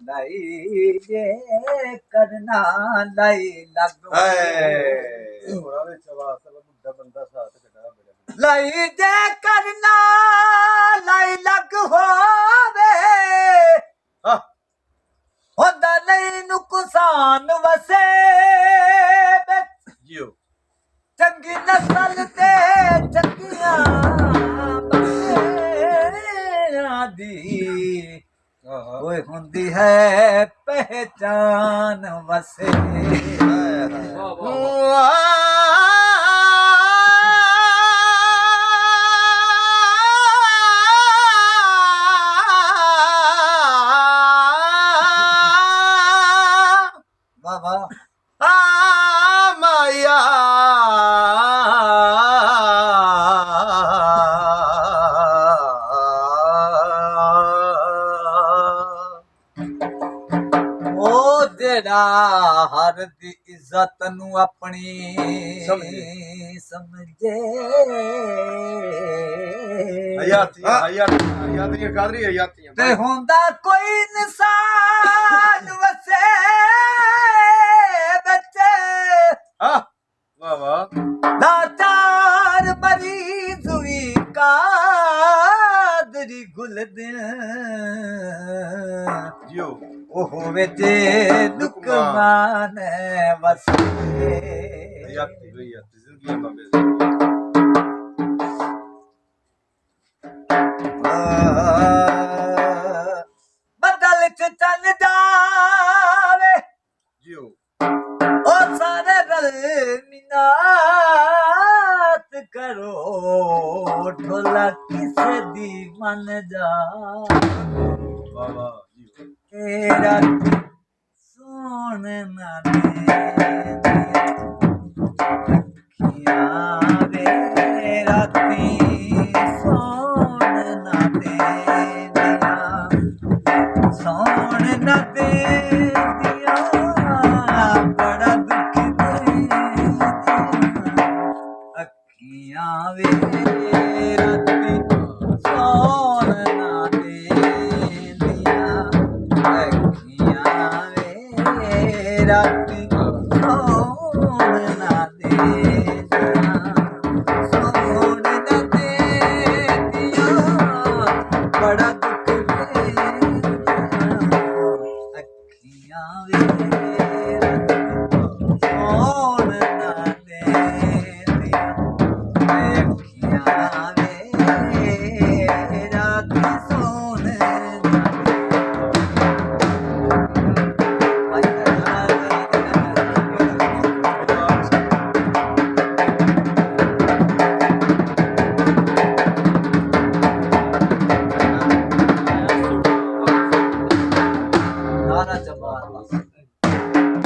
लाई जे करना लाई लग लाई जे करना लाई लग होवे होंदा नहीं नुकसान वसे चंगी नस्ल ते चंगियां बंदियां दी कोई हुंदी है पहचान वसे माया ओ जेड़ा हर दी इज्जत नू अपनी समझे ते होंदा कोई इंसान वसे बच्चे लाचार मरीज हुई कादरी गुल दिन ओ होवे जे दुकमान वसे बदल च चल जावे ओ सारे रल मिनात करो ढोला किसे दी मन जा तेरा सोने ना दे राती